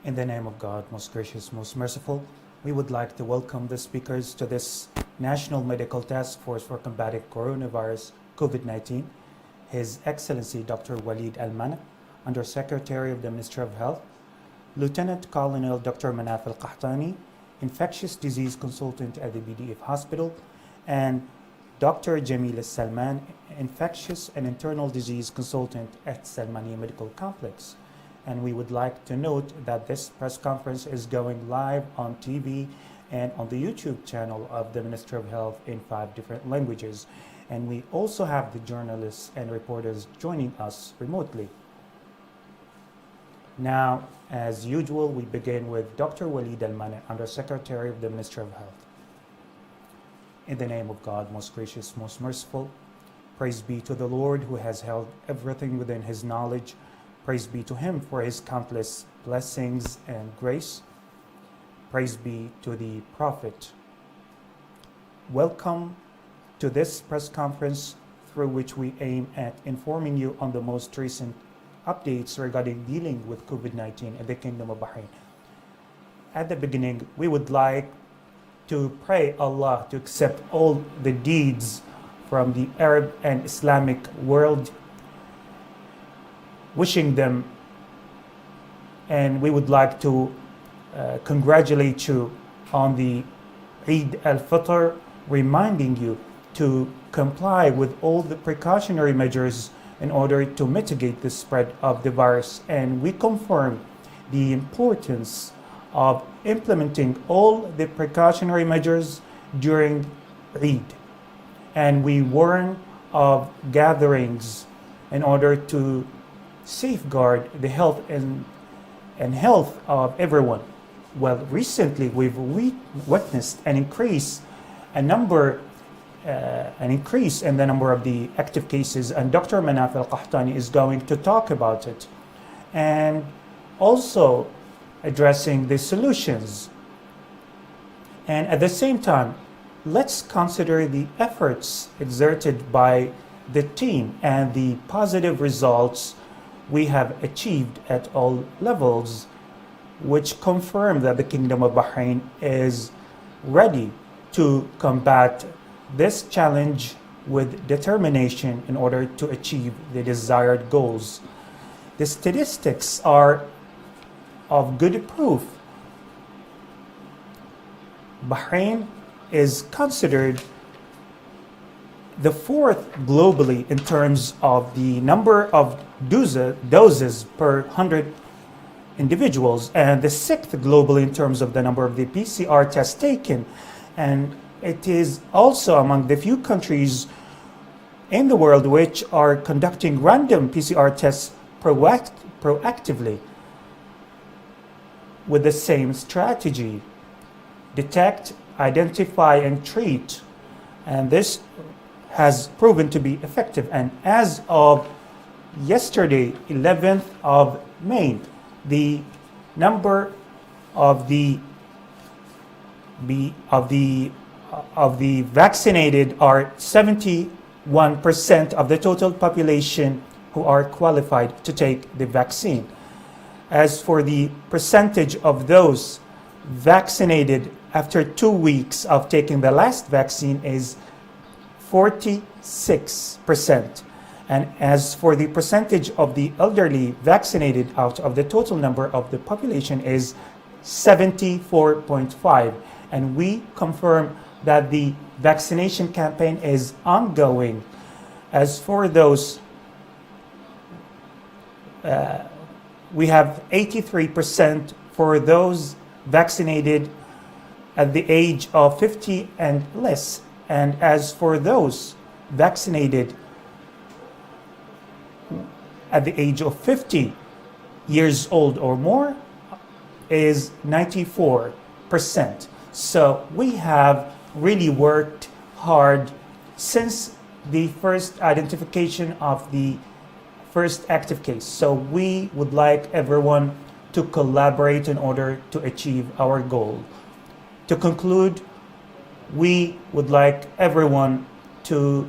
In the name of God, most gracious, most merciful, we would like to welcome the speakers to this National Medical Task Force for combating coronavirus COVID-19, His Excellency Dr. Walid Al-Mana, Undersecretary of the Ministry of Health, Lieutenant Colonel Dr. Manaf Al-Qahtani, Infectious Disease Consultant at the BDF Hospital, and Dr. Jamil Al-Salman, Infectious and Internal Disease Consultant at Salmania Medical Complex. And we would like to note that this press conference is going live on TV and on the YouTube channel of the Ministry of Health in 5 different languages. And we also have the journalists and reporters joining us remotely. Now, as usual, we begin with Dr. Walid Al-Mana, Undersecretary of the Ministry of Health. In the name of God, most gracious, most merciful, praise be to the Lord who has held everything within His knowledge. Praise be to Him for His countless blessings and grace. Praise be to the Prophet. Welcome to this press conference through which we aim at informing you on the most recent updates regarding dealing with COVID-19 in the Kingdom of Bahrain. At the beginning, we would like to pray Allah to accept all the deeds from the Arab and Islamic world, wishing them, and we would like to congratulate you on the Eid al-Fitr, reminding you to comply with all the precautionary measures in order to mitigate the spread of the virus. And we confirm the importance of implementing all the precautionary measures during Eid. And we warn of gatherings in order to safeguard the health and health of everyone. Well, recently we've witnessed an increase in the number of the active cases, and Dr. Manaf Al-Qahtani is going to talk about it and also addressing the solutions. And at the same time, let's consider the efforts exerted by the team and the positive results we have achieved at all levels, which confirm that the Kingdom of Bahrain is ready to combat this challenge with determination in order to achieve the desired goals. The statistics are of good proof. Bahrain is considered the 4th globally in terms of the number of doses per 100 individuals, and the 6th globally in terms of the number of the PCR tests taken. And it is also among the few countries in the world which are conducting random PCR tests proactively with the same strategy: detect, identify, and treat. And this has proven to be effective. And as of yesterday, 11th of May, the number of the vaccinated are 71% of the total population who are qualified to take the vaccine. As for the percentage of those vaccinated after 2 weeks of taking the last vaccine is 46%. And as for the percentage of the elderly vaccinated out of the total number of the population is 74.5%. And we confirm that the vaccination campaign is ongoing. As for those, we have 83% for those vaccinated at the age of 50 and less. And as for those vaccinated at the age of 50 years old or more is 94%. So we have really worked hard since the first identification of the first active case. So we would like everyone to collaborate in order to achieve our goal. To conclude, we would like everyone to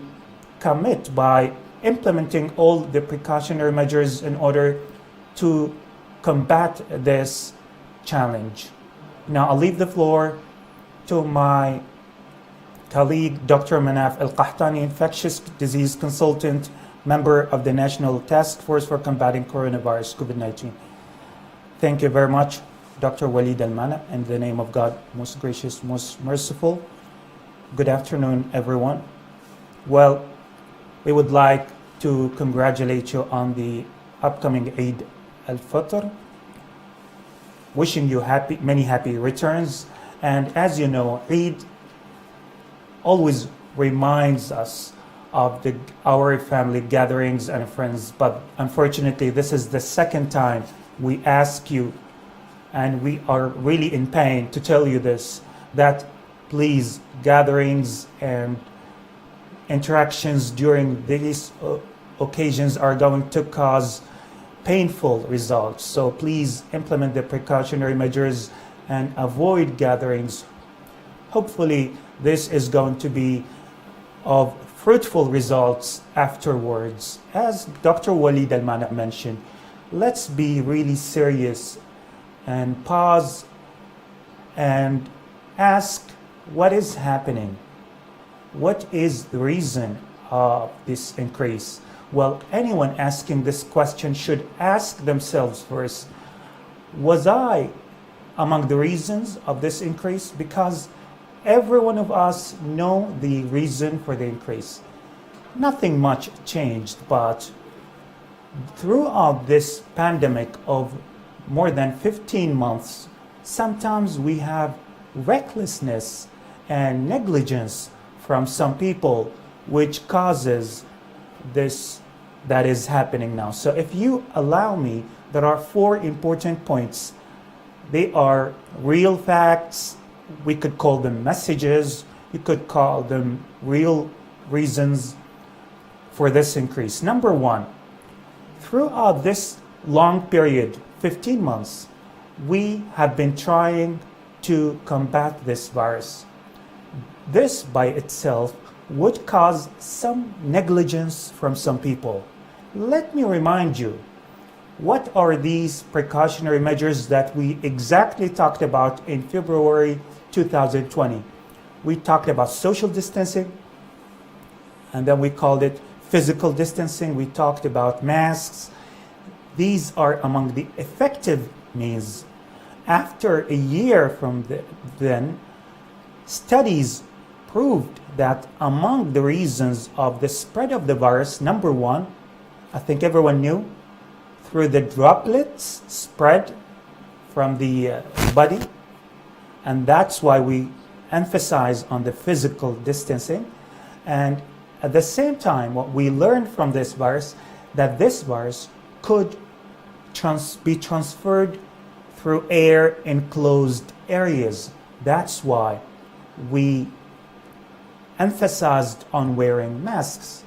commit by implementing all the precautionary measures in order to combat this challenge. Now I'll leave the floor to my colleague, Dr. Manaf Al-Qahtani, infectious disease consultant, member of the National Taskforce for combating coronavirus COVID-19. Thank you very much, Dr. Walid Al-Mana, in the name of God, most gracious, most merciful. Good afternoon, everyone. Well, we would like to congratulate you on the upcoming Eid al-Fitr, wishing you many happy returns. And as you know, Eid always reminds us of our family gatherings and friends, but unfortunately this is the second time we ask you, and we are really in pain to tell you this, that please, gatherings and interactions during these occasions are going to cause painful results. So please implement the precautionary measures and avoid gatherings. Hopefully this is going to be of fruitful results afterwards. As Dr. Walid Al-Mana mentioned, let's be really serious and pause and ask what is happening. What is the reason of this increase? Well, anyone asking this question should ask themselves first, was I among the reasons of this increase? Because every one of us know the reason for the increase. Nothing much changed, but throughout this pandemic of more than 15 months, sometimes we have recklessness and negligence from some people, which causes this that is happening now. So if you allow me, there are 4 important points. They are real facts. We could call them messages. You could call them real reasons for this increase. Number 1, throughout this long period, 15 months, we have been trying to combat this virus. This by itself would cause some negligence from some people. Let me remind you, what are these precautionary measures that we exactly talked about in February 2020? We talked about social distancing, and then we called it physical distancing. We talked about masks. These are among the effective means. After a year from then, studies proved that among the reasons of the spread of the virus, number 1, I think everyone knew, through the droplets spread from the body, and that's why we emphasize on the physical distancing. And at the same time, what we learned from this virus, that this virus could be transferred through air in closed areas. That's why we emphasized on wearing masks.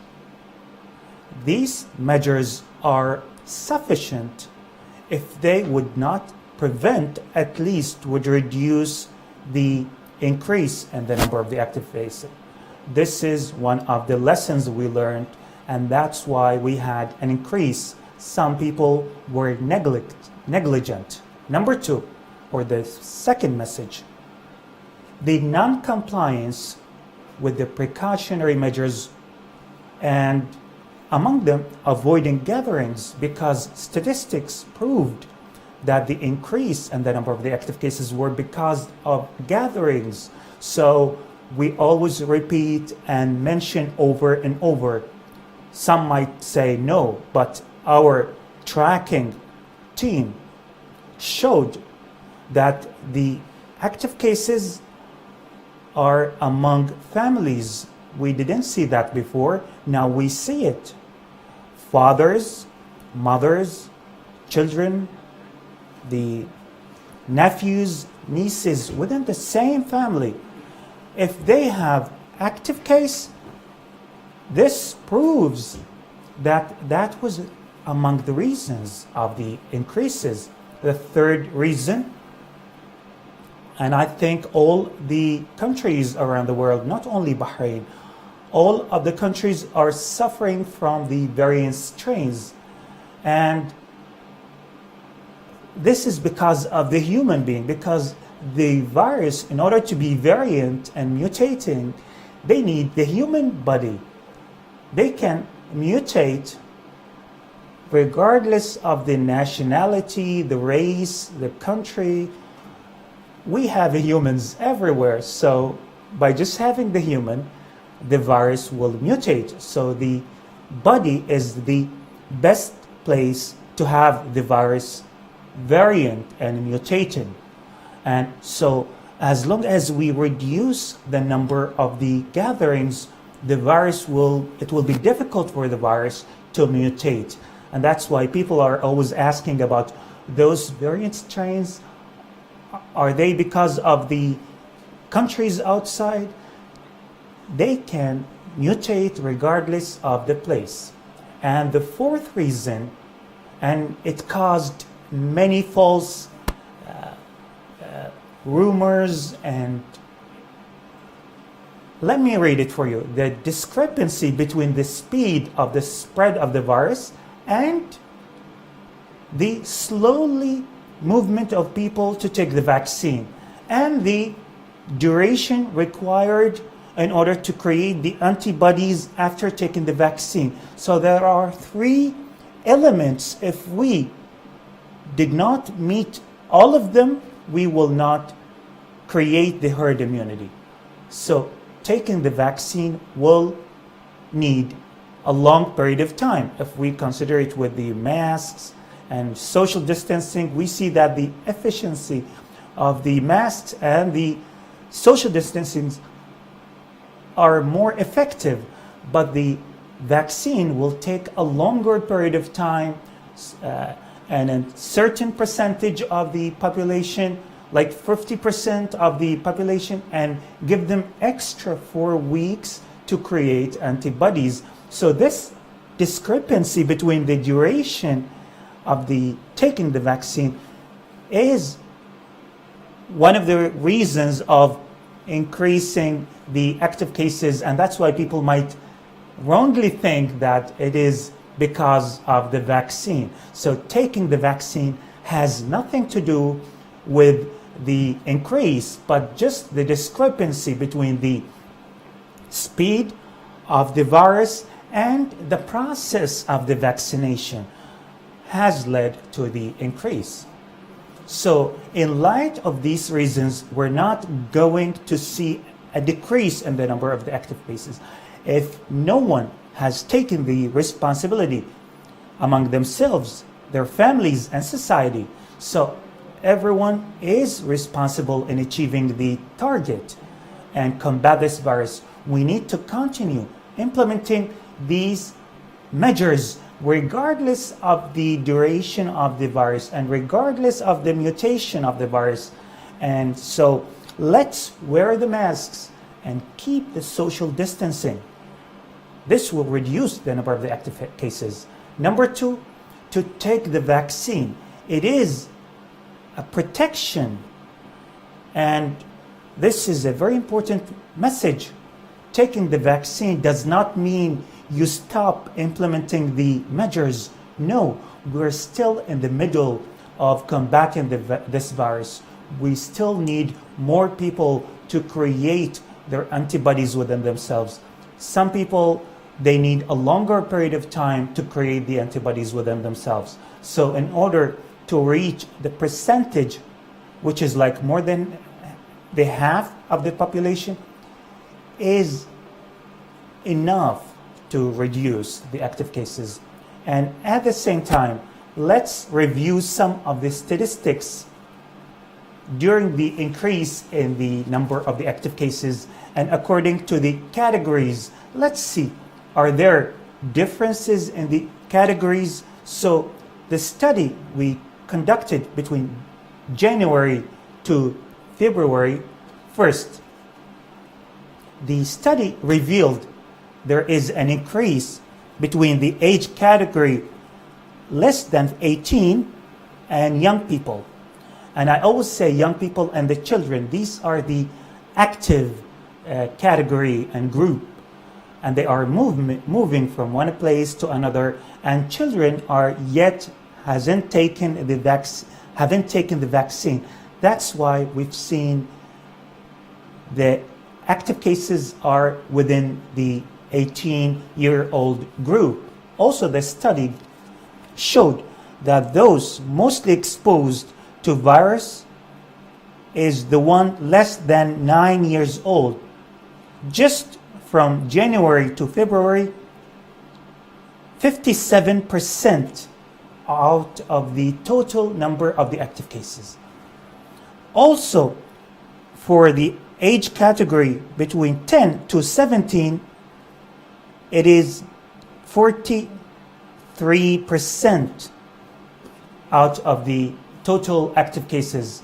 These measures are sufficient if they would not prevent, at least would reduce the increase in the number of the active cases. This is one of the lessons we learned, and that's why we had an increase. Some people were negligent. Number 2, or the second message, the non-compliance with the precautionary measures, and among them avoiding gatherings, because statistics proved that the increase in the number of the active cases were because of gatherings. So we always repeat and mention over and over. Some might say no, but our tracking team showed that the active cases are among families. We didn't see that before. Now we see it. Fathers, mothers, children, the nephews, nieces within the same family. If they have active case, this proves that that was among the reasons of the increases. The third reason, and I think all the countries around the world, not only Bahrain, all of the countries are suffering from the variant strains. And this is because of the human being, because the virus, in order to be variant and mutating, they need the human body. They can mutate regardless of the nationality, the race, the country. We have humans everywhere, so by just having the human, the virus will mutate. So the body is the best place to have the virus variant and mutating. And so as long as we reduce the number of the gatherings, it will be difficult for the virus to mutate. And that's why people are always asking about those variant strains. Are they because of the countries outside? They can mutate regardless of the place. And the fourth reason, and it caused many false rumors, and let me read it for you. The discrepancy between the speed of the spread of the virus and the slowly movement of people to take the vaccine, and the duration required in order to create the antibodies after taking the vaccine. So there are three elements. If we did not meet all of them, we will not create the herd immunity. So taking the vaccine will need a long period of time. If we consider it with the masks and social distancing, we see that the efficiency of the masks and the social distancing are more effective, but the vaccine will take a longer period of time, and a certain percentage of the population, like 50% of the population, and give them extra 4 weeks to create antibodies. So this discrepancy between the duration of the taking the vaccine is one of the reasons of increasing the active cases, and that's why people might wrongly think that it is because of the vaccine. So taking the vaccine has nothing to do with the increase, but just the discrepancy between the speed of the virus and the process of the vaccination has led to the increase. So in light of these reasons, we're not going to see a decrease in the number of the active cases if no one has taken the responsibility among themselves, their families, and society. So everyone is responsible in achieving the target and combat this virus. We need to continue implementing these measures regardless of the duration of the virus and regardless of the mutation of the virus. And so let's wear the masks and keep the social distancing. This will reduce the number of the active cases. Number two, to take the vaccine. It is a protection, and this is a very important message. Taking the vaccine does not mean you stop implementing the measures. No, we're still in the middle of combating this virus. We still need more people to create their antibodies within themselves. Some people, they need a longer period of time to create the antibodies within themselves. So in order to reach the percentage, which is like more than the half of the population, is enough to reduce the active cases. And at the same time, let's review some of the statistics during the increase in the number of the active cases, and according to the categories. Let's see, are there differences in the categories? So the study we conducted between January to February 1st, the study revealed there is an increase between the age category less than 18 and young people. And I always say young people and the children, these are the active category and group, and they are moving from one place to another, and children are yet hasn't taken the haven't taken the vaccine. That's why we've seen the active cases are within the 18-year-old group. Also, the study showed that those mostly exposed to virus is the one less than 9 years old. Just from January to February, 57% out of the total number of the active cases. Also, for the age category between 10 to 17, it is 43% out of the total active cases.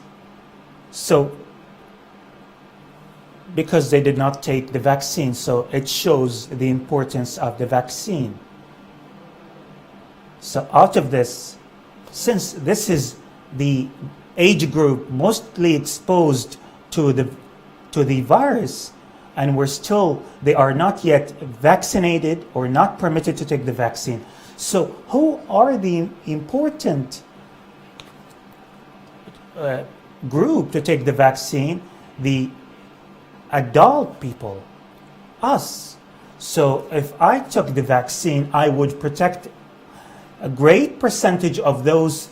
So, because they did not take the vaccine, so it shows the importance of the vaccine. So out of this, since this is the age group mostly exposed to the virus, and they are not yet vaccinated or not permitted to take the vaccine. So who are the important group to take the vaccine? The adult people, us. So if I took the vaccine, I would protect a great percentage of those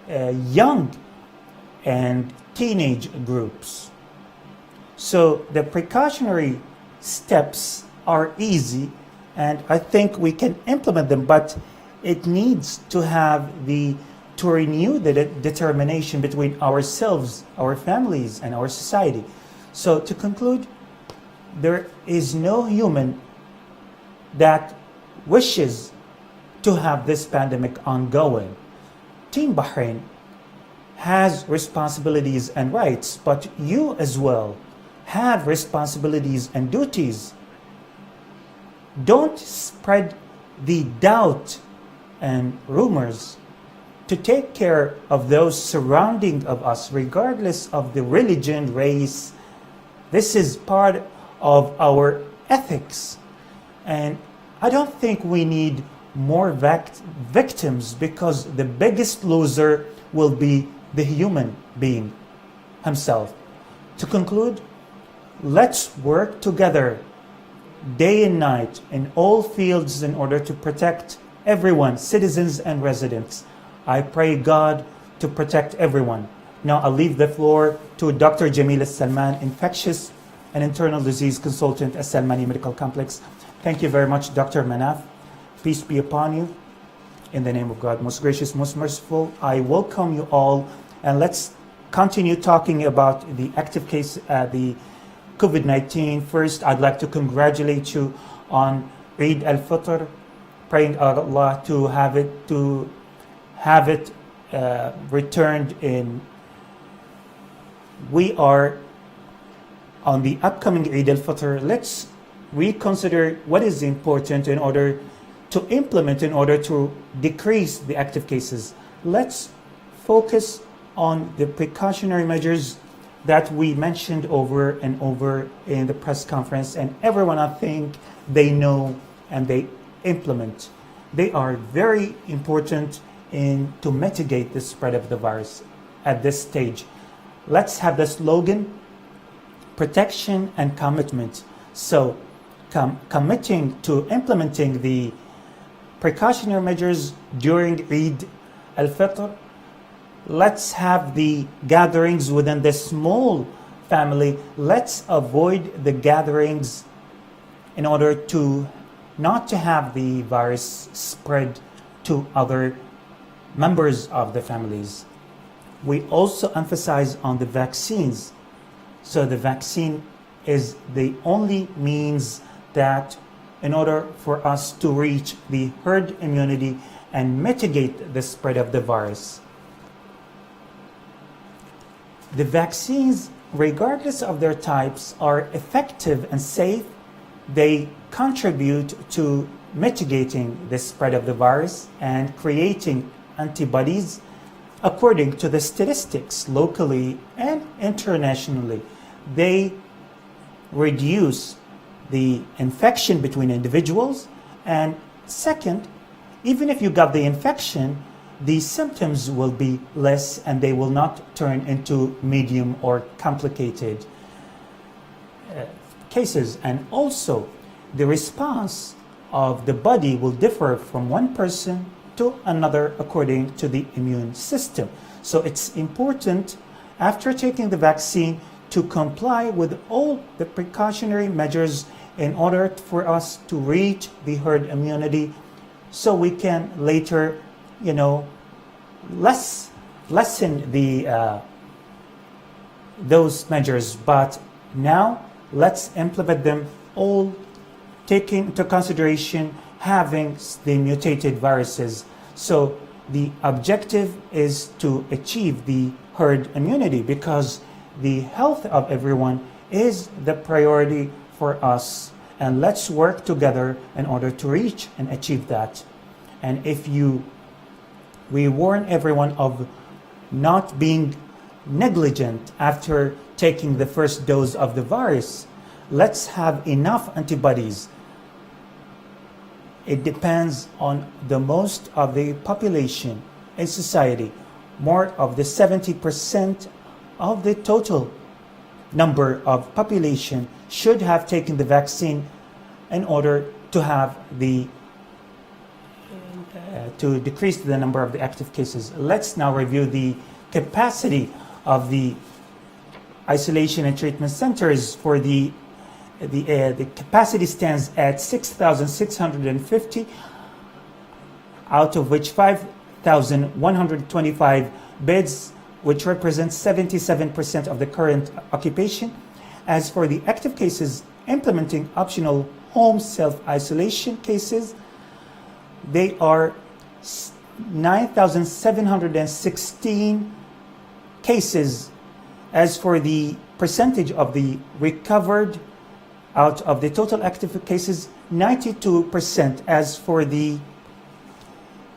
young and teenage groups. So the precautionary steps are easy, and I think we can implement them, but it needs to renew the determination between ourselves, our families, and our society. So to conclude, there is no human that wishes to have this pandemic ongoing. Team Bahrain has responsibilities and rights, but you as well have responsibilities and duties. Don't spread the doubt and rumors. To take care of those surrounding of us, regardless of the religion, race. This is part of our ethics. And I don't think we need more victims, because the biggest loser will be the human being himself. To conclude, let's work together day and night in all fields in order to protect everyone, citizens and residents. I pray God to protect everyone. Now I'll leave the floor to Dr. Jamila Salman, Infectious and Internal Disease Consultant at Salmani Medical Complex. Thank you very much, Dr. Manaf. Peace be upon you. In the name of God, most gracious, most merciful, I welcome you all, and let's continue talking about the active case, the COVID-19. First, I'd like to congratulate you on Eid al-Fitr, praying Allah to have it returned in. We are on the upcoming Eid al-Fitr. Let's reconsider what is important in order to implement, in order to decrease the active cases. Let's focus on the precautionary measures that we mentioned over and over in the press conference, and everyone, I think, they know and they implement. They are very important to mitigate the spread of the virus at this stage. Let's have the slogan, protection and commitment. So committing to implementing the precautionary measures during Eid al-Fitr. Let's have the gatherings within the small family. Let's avoid the gatherings in order to not to have the virus spread to other members of the families. We also emphasize on the vaccines. So the vaccine is the only means that in order for us to reach the herd immunity and mitigate the spread of the virus. The vaccines, regardless of their types, are effective and safe. They contribute to mitigating the spread of the virus and creating antibodies according to the statistics locally and internationally. They reduce the infection between individuals, and second, even if you got the infection, the symptoms will be less and they will not turn into medium or complicated cases. And also, the response of the body will differ from one person to another according to the immune system. So it's important after taking the vaccine to comply with all the precautionary measures in order for us to reach the herd immunity so we can later, lessen those measures. But now let's implement them all, taking into consideration having the mutated viruses. So the objective is to achieve the herd immunity because the health of everyone is the priority for us. And let's work together in order to reach and achieve that. And we warn everyone of not being negligent after taking the first dose of the virus. Let's have enough antibodies. It depends on the most of the population in society. More of the 70% of the total number of population should have taken the vaccine in order to have to decrease the number of the active cases. Let's now review the capacity of the isolation and treatment centers. For the capacity stands at 6,650, out of which 5,125 beds, which represents 77% of the current occupation. As for the active cases implementing optional home self-isolation cases, they are 9,716 cases. As for the percentage of the recovered out of the total active cases, 92%. As for the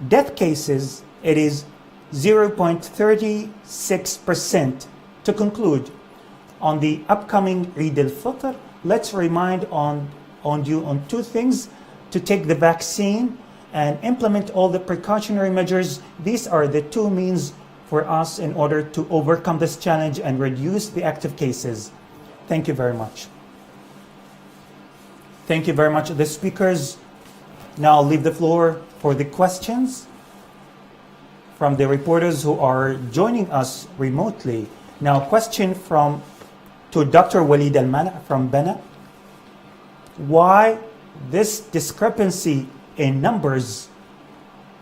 death cases, it is 0.36%. To conclude, on the upcoming Eid al-Fitr, let's remind you on two things: to take the vaccine and implement all the precautionary measures. These are the two means for us in order to overcome this challenge and reduce the active cases. Thank you very much. Thank you very much. The speakers now leave the floor for the questions from the reporters who are joining us remotely. Now, question to Dr. Walid Al-Mana from Bana. Why this discrepancy in numbers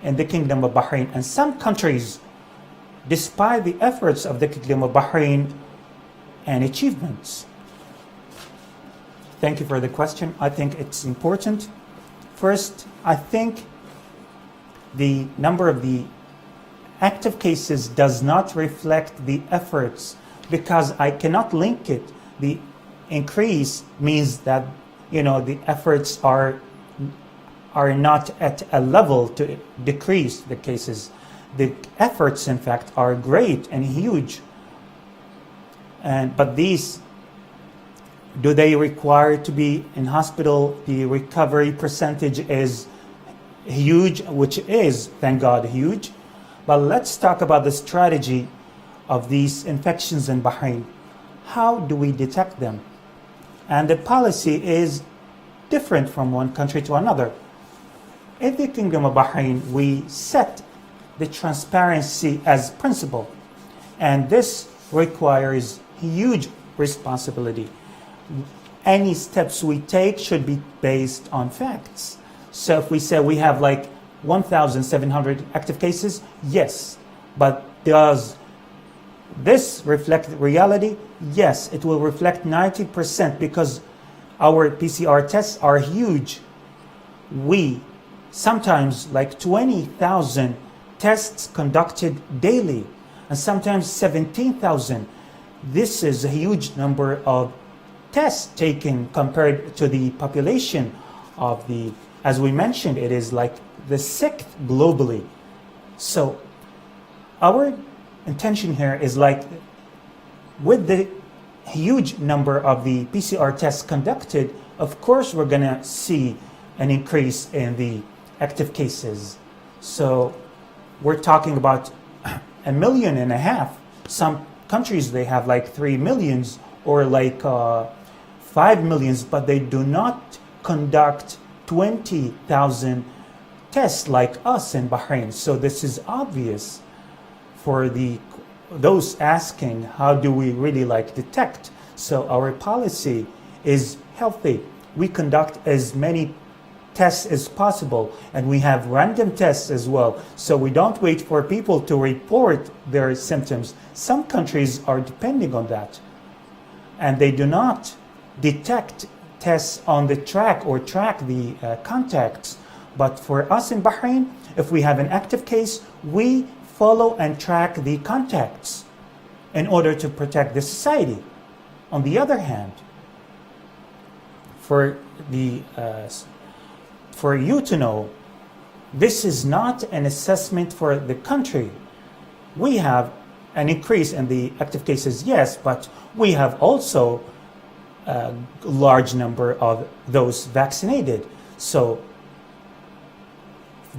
in the Kingdom of Bahrain and some countries, despite the efforts of the Kingdom of Bahrain and achievements? Thank you for the question. I think it's important. First, I think the number of the active cases does not reflect the efforts, because I cannot link it. The increase means that the efforts are not at a level to decrease the cases. The efforts, in fact, are great and huge. But these, do they require to be in hospital? The recovery percentage is huge, which is, thank God, huge. But let's talk about the strategy of these infections in Bahrain. How do we detect them? And the policy is different from one country to another. In the Kingdom of Bahrain, we set the transparency as principle, and this requires huge responsibility. Any steps we take should be based on facts. So if we say we have like 1,700 active cases, yes, but does this reflect reality? Yes, it will reflect 90% because our PCR tests are huge. We sometimes like 20,000 tests conducted daily, and sometimes 17,000. This is a huge number of tests taken compared to the population of as we mentioned, it is like the sixth globally. So our intention here is like, with the huge number of the PCR tests conducted, of course we're gonna see an increase in the active cases. So we're talking about 1.5 million. Some countries, they have like 3 millions or like 5 millions, but they do not conduct 20,000 tests like us in Bahrain. So this is obvious for those asking, how do we really like detect? So our policy is healthy. We conduct as many tests as possible, and we have random tests as well. So we don't wait for people to report their symptoms. Some countries are depending on that, and they do not detect tests on the track or track the contacts. But for us in Bahrain, if we have an active case, we follow and track the contacts in order to protect the society. On the other hand, for you to know, this is not an assessment for the country. We have an increase in the active cases, yes, but we have also a large number of those vaccinated. So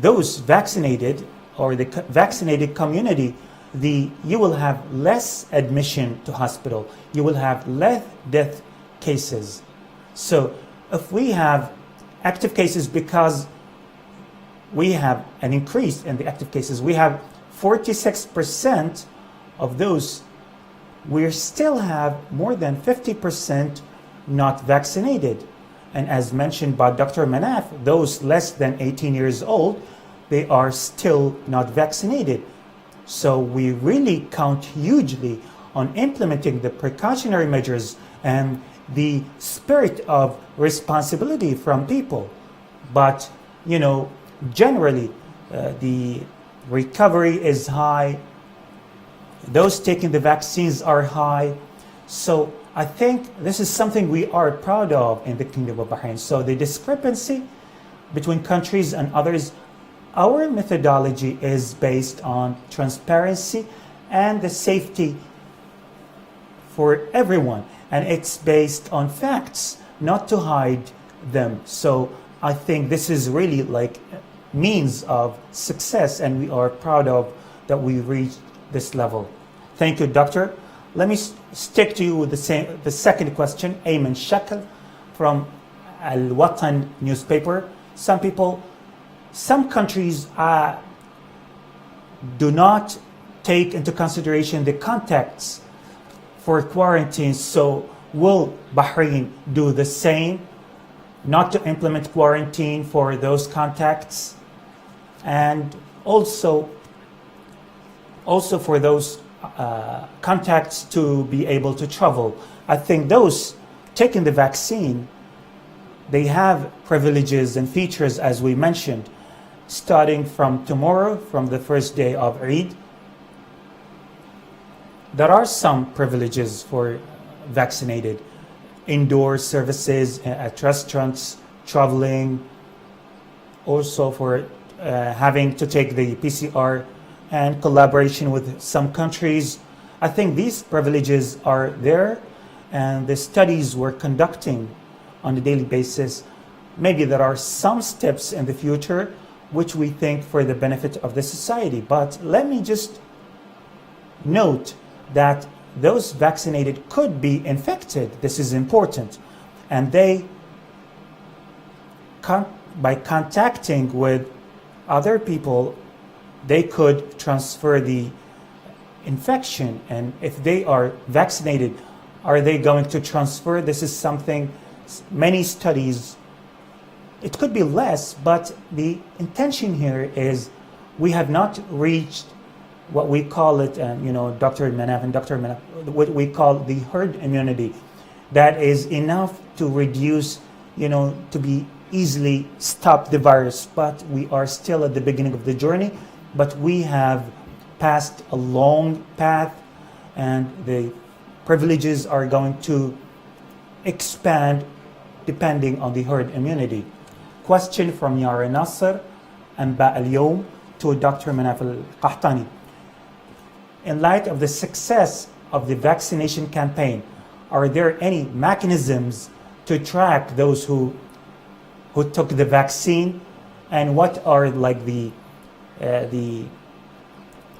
those vaccinated, or the vaccinated community, you will have less admission to hospital. You will have less death cases. So if we have active cases, because we have an increase in the active cases, we have 46% of those, we still have more than 50% not vaccinated. And as mentioned by Dr. Manaf, those less than 18 years old, they are still not vaccinated. So we really count hugely on implementing the precautionary measures and the spirit of responsibility from people. But, generally, the recovery is high. Those taking the vaccines are high. So I think this is something we are proud of in the Kingdom of Bahrain. So the discrepancy between countries and others, our methodology is based on transparency and the safety for everyone. And it's based on facts, not to hide them. So I think this is really like means of success, and we are proud of that we reached this level. Thank you, Doctor. Let me stick to you with the second question. Ayman Shakal from Al Watan newspaper. Some countries do not take into consideration the contacts for quarantine. So will Bahrain do the same, not to implement quarantine for those contacts? And also for those contacts to be able to travel. I think those taking the vaccine, they have privileges and features, as we mentioned, starting from tomorrow, from the first day of Eid. There are some privileges for vaccinated: indoor services at restaurants, traveling, also for having to take the PCR, and collaboration with some countries. I think these privileges are there, and the studies we're conducting on a daily basis. Maybe there are some steps in the future which we think for the benefit of the society. But let me just note that those vaccinated could be infected. This is important. And by contacting with other people, they could transfer the infection. And if they are vaccinated, are they going to transfer? This is something many studies, it could be less, but the intention here is we have not reached what we call it, Dr. Manaf, what we call the herd immunity. That is enough to reduce, to be easily stop the virus. But we are still at the beginning of the journey, but we have passed a long path, and the privileges are going to expand depending on the herd immunity. Question from Yara Nasser and Ba al-Yawm to Dr. Manaf al-Qahtani. In light of the success of the vaccination campaign, are there any mechanisms to track those who took the vaccine, and what are like the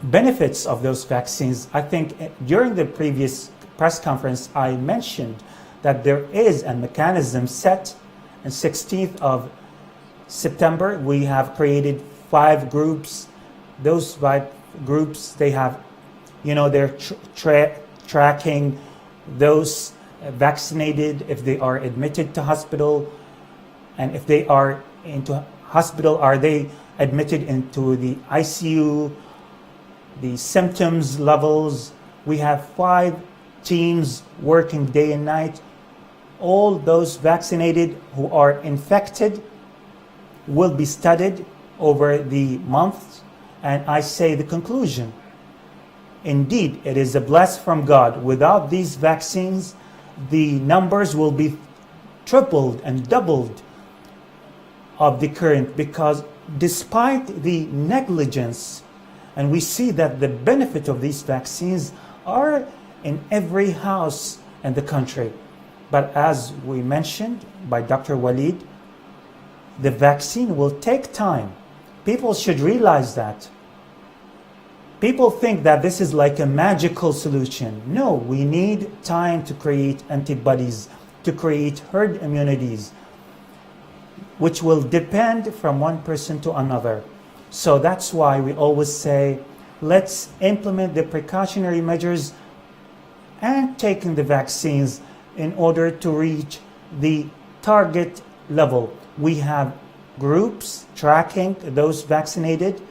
benefits of those vaccines, I think during the previous press conference, I mentioned that there is a mechanism set on 16th of September. We have created 5 groups. Those 5 groups, they have, they're tracking those vaccinated, if they are admitted to hospital, and if they are into hospital, are they admitted into the ICU, the symptoms levels. We have 5 teams working day and night. All those vaccinated who are infected will be studied over the months. And I say the conclusion, indeed, it is a blessing from God. Without these vaccines, the numbers will be tripled and doubled of the current, because despite the negligence, and we see that the benefit of these vaccines are in every house in the country. But as we mentioned by Dr. Walid, the vaccine will take time. People should realize that. People think that this is like a magical solution. No, we need time to create antibodies, to create herd immunities, which will depend from one person to another. So that's why we always say, let's implement the precautionary measures and taking the vaccines in order to reach the target level. We have groups tracking those vaccinated.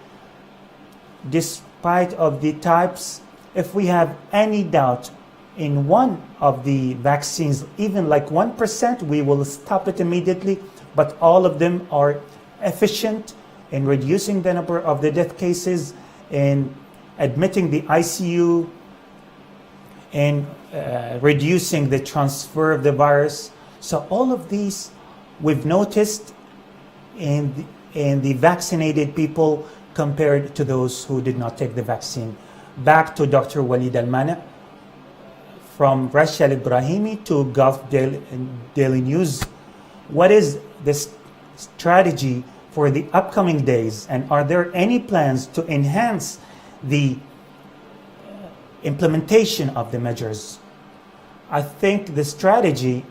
Despite of the types, if we have any doubt in one of the vaccines, even like 1%, we will stop it immediately. But all of them are efficient in reducing the number of the death cases, in admitting the ICU, in reducing the transfer of the virus. So all of these we've noticed in the vaccinated people compared to those who did not take the vaccine. Back to Dr. Walid Al-Mana, from Rashid Al-Ibrahimi to Gulf Daily News. What is this strategy for the upcoming days, and are there any plans to enhance the implementation of the measures? I think the strategy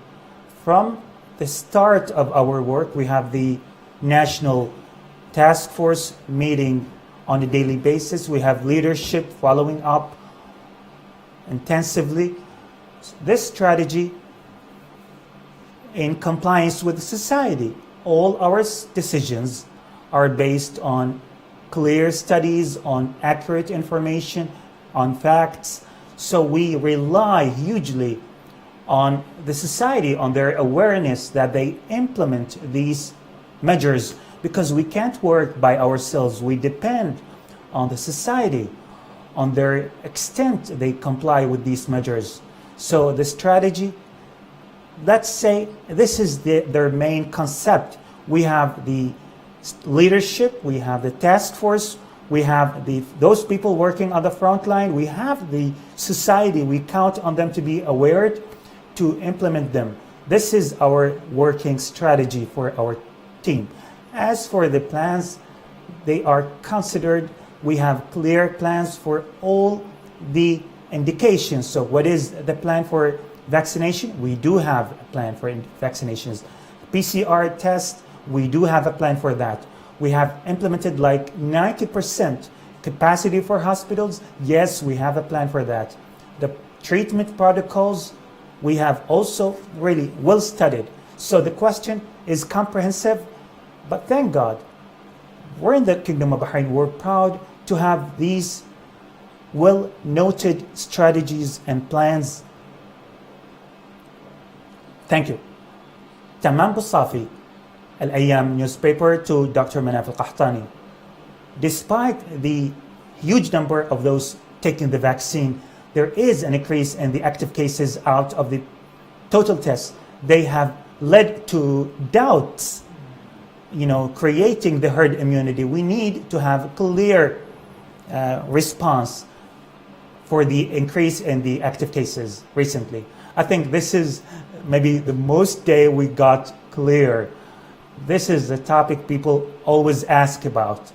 from the start of our work, we have the National Taskforce meeting on a daily basis. We have leadership following up intensively. This strategy in compliance with society. All our decisions are based on clear studies, on accurate information, on facts. So we rely hugely on the society, on their awareness that they implement these measures, because we can't work by ourselves. We depend on the society, on their extent they comply with these measures. So the strategy, let's say this is their main concept. We have the leadership, we have the task force, we have those people working on the front line, we have the society. We count on them to be aware to implement them. This is our working strategy for our team. As for the plans, they are considered. We have clear plans for all the indications. So what is the plan for vaccination? We do have a plan for vaccinations. PCR test, we do have a plan for that. We have implemented like 90% capacity for hospitals. Yes, we have a plan for that. The treatment protocols, we have also really well studied. So the question is comprehensive, but thank God, we're in the Kingdom of Bahrain. We're proud to have these well-noted strategies and plans. Thank you. Tamam Busafi, Al-Ayyam newspaper, to Dr. Manaf Al-Qahtani. Despite the huge number of those taking the vaccine, there is an increase in the active cases out of the total tests. They have led to doubts, creating the herd immunity. We need to have a clear response for the increase in the active cases recently. I think this is maybe the most day we got clear. This is the topic people always ask about.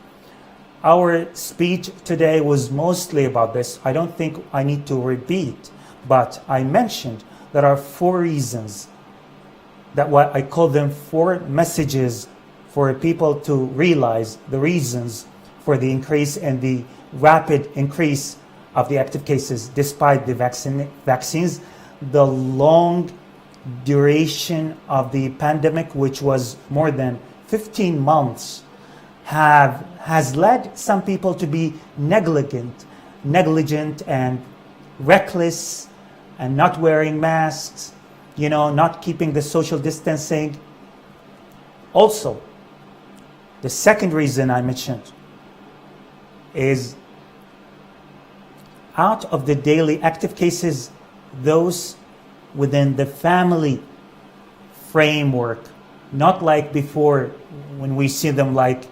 Our speech today was mostly about this. I don't think I need to repeat, but I mentioned there are 4 reasons that what I call them 4 messages for people to realize the reasons for the increase and the rapid increase of the active cases despite the vaccines, the long duration of the pandemic, which was more than 15 months, has led some people to be negligent and reckless and not wearing masks, not keeping the social distancing. Also, the second reason I mentioned is out of the daily active cases, those within the family framework, not like before when we see them like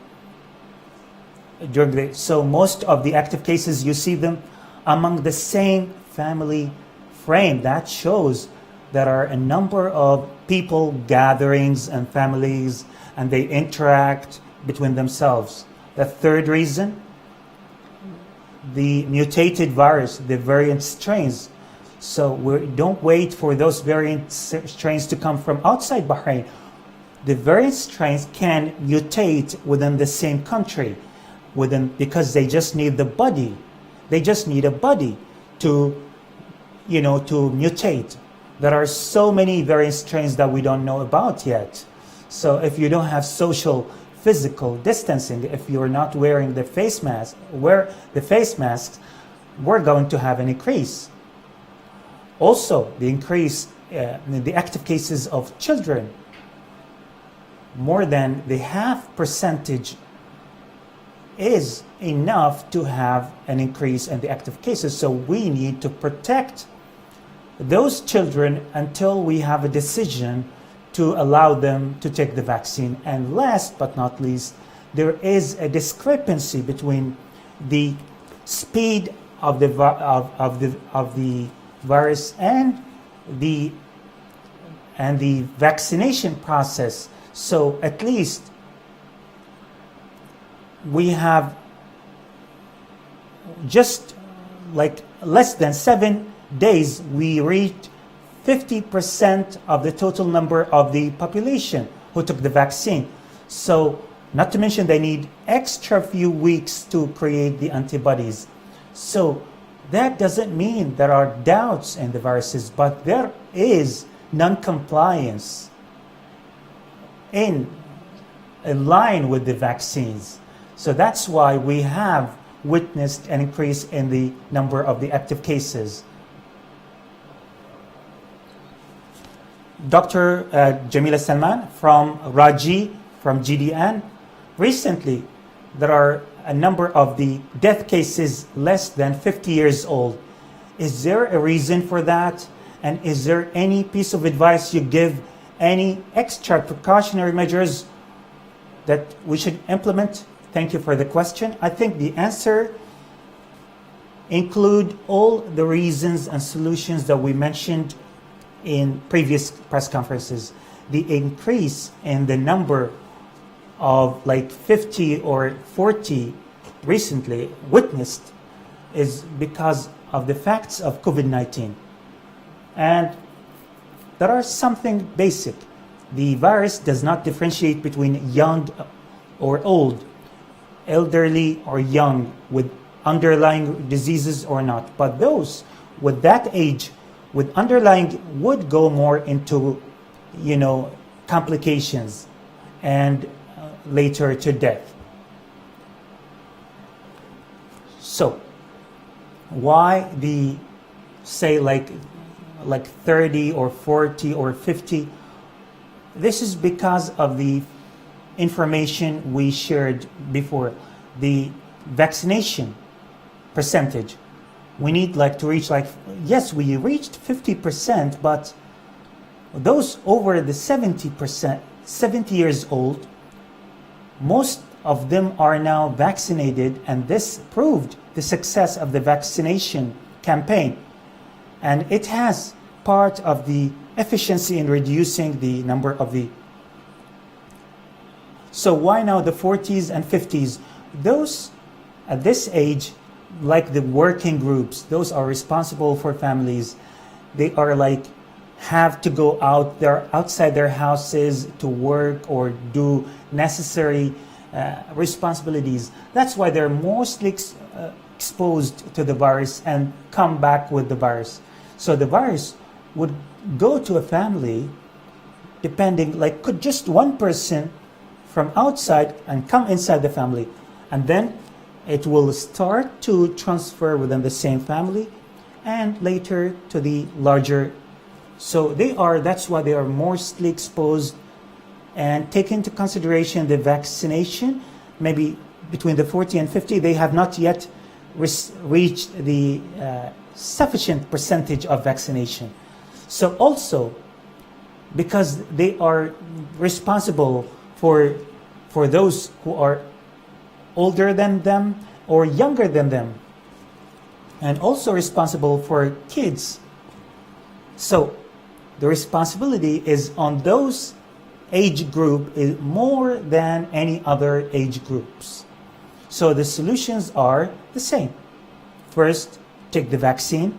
so most of the active cases, you see them among the same family frame. That shows there are a number of people gatherings and families, and they interact between themselves. The third reason, the mutated virus, the variant strains. So we don't wait for those variant strains to come from outside Bahrain. The variant strains can mutate within the same country, because they just need the body. They just need a body to mutate. There are so many variant strains that we don't know about yet. So if you don't have social physical distancing, if you're not wearing the face mask, we're going to have an increase. Also, the increase in the active cases of children, more than the half percentage is enough to have an increase in the active cases. So we need to protect those children until we have a decision to allow them to take the vaccine. And last but not least, there is a discrepancy between the speed of the virus and the vaccination process. So at least we have just like less than 7 days, we reached 50% of the total number of the population who took the vaccine. So not to mention they need extra few weeks to create the antibodies. So that doesn't mean there are doubts in the viruses, but there is non-compliance in line with the vaccines. So that's why we have witnessed an increase in the number of the active cases. Dr. Jamila Salman from Raji, from GDN, recently there are a number of the death cases less than 50 years old. Is there a reason for that? And is there any piece of advice you give, any extra precautionary measures that we should implement? Thank you for the question. I think the answer include all the reasons and solutions that we mentioned in previous press conferences. The increase in the number of like 50 or 40 recently witnessed is because of the facts of COVID-19. And there are something basic. The virus does not differentiate between young or old, elderly or young, with underlying diseases or not. But those with that age, with underlying, would go more into, complications and later to death. So why the, say like 30 or 40 or 50? This is because of the information we shared before, the vaccination percentage. We need to reach yes, we reached 50%, but those over the 70%, 70 years old, most of them are now vaccinated, and this proved the success of the vaccination campaign. And it has part of the efficiency in reducing the number of the... So why now the 40s and 50s? Those at this age, like the working groups, those are responsible for families. They are like have to go out there outside their houses to work or do necessary responsibilities. That's why they're mostly exposed to the virus and come back with the virus. So the virus would go to a family, depending, like could just one person from outside and come inside the family, and then it will start to transfer within the same family and later to the larger. So that's why they are mostly exposed. And take into consideration the vaccination, maybe between the 40 and 50, they have not yet reached the sufficient percentage of vaccination. So also, because they are responsible for those who are older than them or younger than them, and also responsible for kids. So the responsibility is on those age group is more than any other age groups. So the solutions are the same. First, take the vaccine.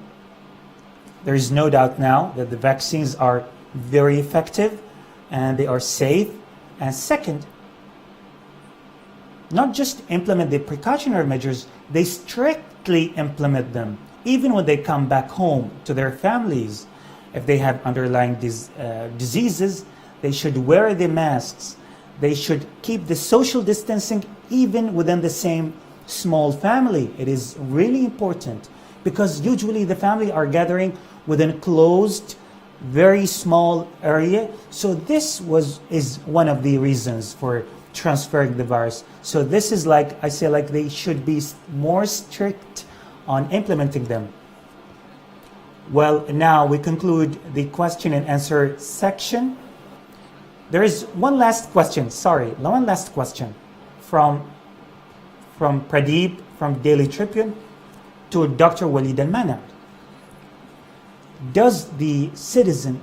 There is no doubt now that the vaccines are very effective and they are safe. And second, not just implement the precautionary measures, they strictly implement them, even when they come back home to their families. If they have underlying diseases, they should wear the masks. They should keep the social distancing even within the same small family. It is really important because usually the family are gathering within a closed, very small area. So this is one of the reasons for transferring the virus. So this is like, I say, like they should be more strict on implementing them. Well, now we conclude the question and answer section. There is one last question from Pradeep from Daily Tribune to Dr. Walid Al-Mana. Does the citizen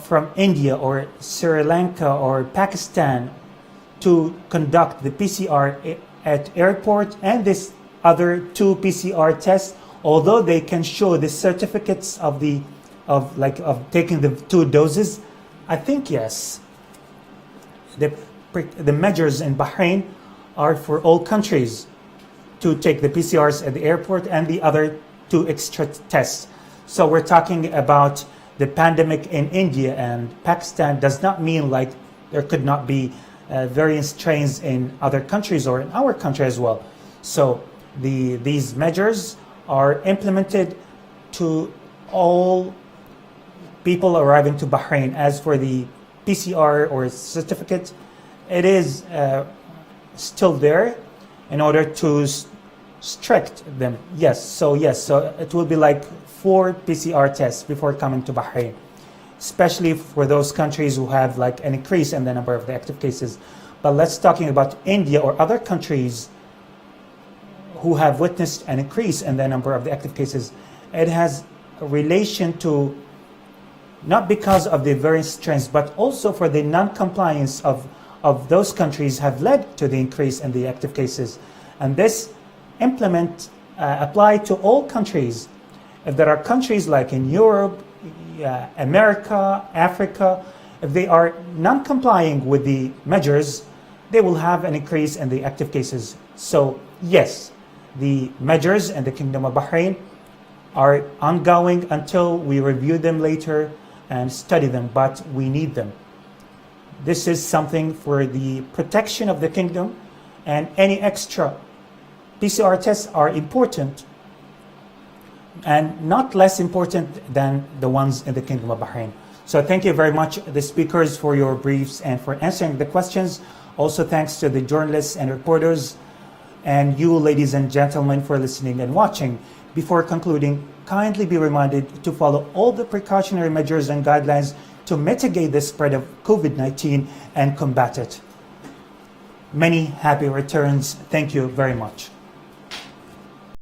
from India or Sri Lanka or Pakistan to conduct the PCR at airport and this other 2 PCR tests, although they can show the certificates of taking the 2 doses? I think yes. The measures in Bahrain are for all countries to take the PCRs at the airport and the other 2 extra tests. So we're talking about the pandemic in India and Pakistan does not mean like there could not be variant strains in other countries or in our country as well. So these measures are implemented to all people arriving to Bahrain. As for the PCR or certificate, it is still there in order to strict them. So it will be like 4 PCR tests before coming to Bahrain, especially for those countries who have like an increase in the number of the active cases. But let's talking about India or other countries who have witnessed an increase in the number of the active cases. It has a relation to not because of the variant strains, but also for the non-compliance of those countries have led to the increase in the active cases. And this apply to all countries. If there are countries like in Europe, America, Africa, if they are non-complying with the measures, they will have an increase in the active cases. So yes, the measures in the Kingdom of Bahrain are ongoing until we review them later and study them, but we need them. This is something for the protection of the kingdom, and any extra PCR tests are important and not less important than the ones in the Kingdom of Bahrain. So thank you very much, the speakers, for your briefs and for answering the questions. Also thanks to the journalists and reporters and you, ladies and gentlemen, for listening and watching. Before concluding, kindly be reminded to follow all the precautionary measures and guidelines to mitigate the spread of COVID-19 and combat it. Many happy returns. Thank you very much.